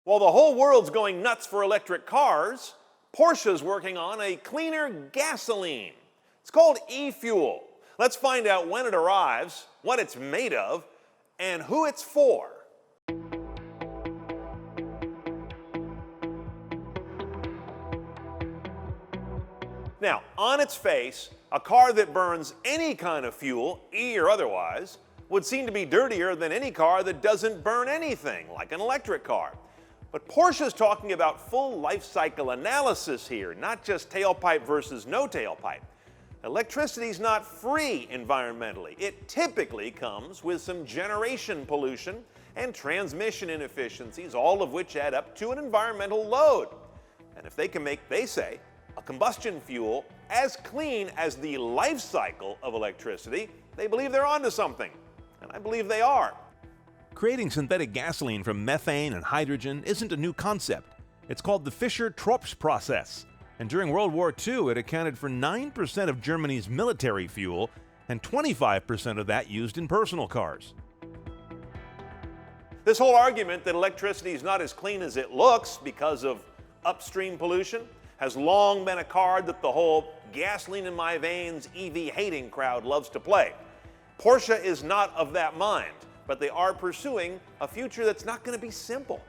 While the whole world's going nuts for electric cars, Porsche's working on a cleaner gasoline. It's called e-fuel. Let's find out when it arrives, what it's made of, and who it's for. Now, on its face, a car that burns any kind of fuel, E or otherwise, would seem to be dirtier than any car that doesn't burn anything, like an electric car. But Porsche's talking about full life cycle analysis here, not just tailpipe versus no tailpipe. Electricity's not free environmentally. It typically comes with some generation pollution and transmission inefficiencies, all of which add up to an environmental load. And if they can make, they say, a combustion fuel as clean as the life cycle of electricity, they believe they're onto something. And I believe they are. Creating synthetic gasoline from methane and hydrogen isn't a new concept. It's called the Fischer-Tropsch process. And during World War II, it accounted for 9% of Germany's military fuel and 25% of that used in personal cars. This whole argument that electricity is not as clean as it looks because of upstream pollution has long been a card that the whole gasoline in my veins EV hating crowd loves to play. Porsche is not of that mind, but they are pursuing a future that's not going to be simple.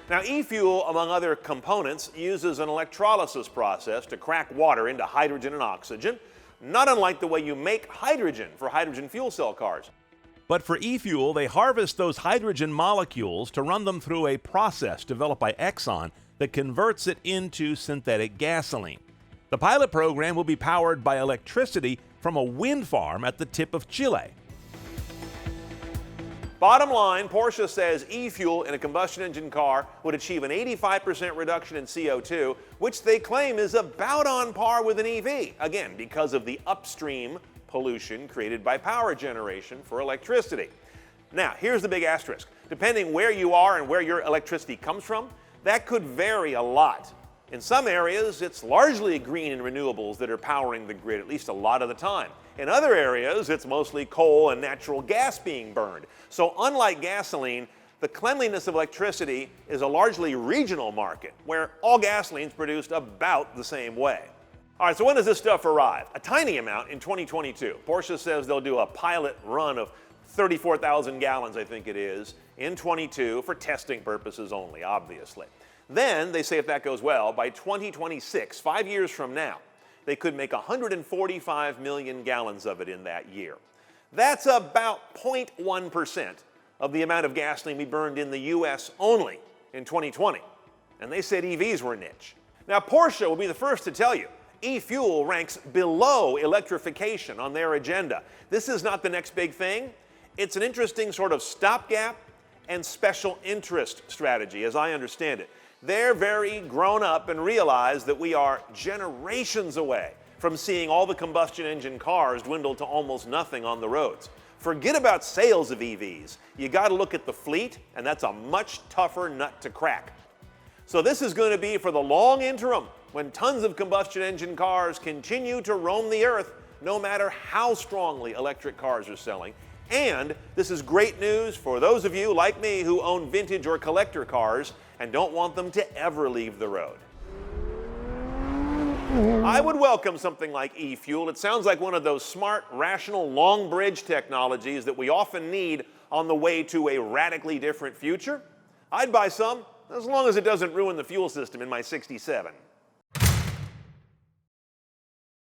Now, e-fuel, among other components, uses an electrolysis process to crack water into hydrogen and oxygen, not unlike the way you make hydrogen for hydrogen fuel cell cars. But for e-fuel, they harvest those hydrogen molecules to run them through a process developed by Exxon that converts it into synthetic gasoline. The pilot program will be powered by electricity from a wind farm at the tip of Chile. Bottom line, Porsche says e-fuel in a combustion engine car would achieve an 85% reduction in CO2, which they claim is about on par with an EV, again, because of the upstream pollution created by power generation for electricity. Now, here's the big asterisk. Depending where you are and where your electricity comes from, that could vary a lot. In some areas, it's largely green and renewables that are powering the grid, at least a lot of the time. In other areas, it's mostly coal and natural gas being burned. So unlike gasoline, the cleanliness of electricity is a largely regional market where all gasoline is produced about the same way. All right, so when does this stuff arrive? A tiny amount in 2022. Porsche says they'll do a pilot run of 34,000 gallons, I think it is, in 22 for testing purposes only, obviously. Then, they say if that goes well, by 2026, 5 years from now, they could make 145 million gallons of it in that year. That's about 0.1% of the amount of gasoline we burned in the US only in 2020. And they said EVs were niche. Now, Porsche will be the first to tell you, e-fuel ranks below electrification on their agenda. This is not the next big thing. It's an interesting sort of stopgap and special interest strategy, as I understand it. They're very grown up and realize that we are generations away from seeing all the combustion engine cars dwindle to almost nothing on the roads. Forget about sales of EVs. You got to look at the fleet, and that's a much tougher nut to crack. So this is going to be for the long interim, when tons of combustion engine cars continue to roam the earth, no matter how strongly electric cars are selling. And this is great news for those of you like me who own vintage or collector cars and don't want them to ever leave the road. I would welcome something like e-fuel. It sounds like one of those smart, rational, long bridge technologies that we often need on the way to a radically different future. I'd buy some, as long as it doesn't ruin the fuel system in my '67.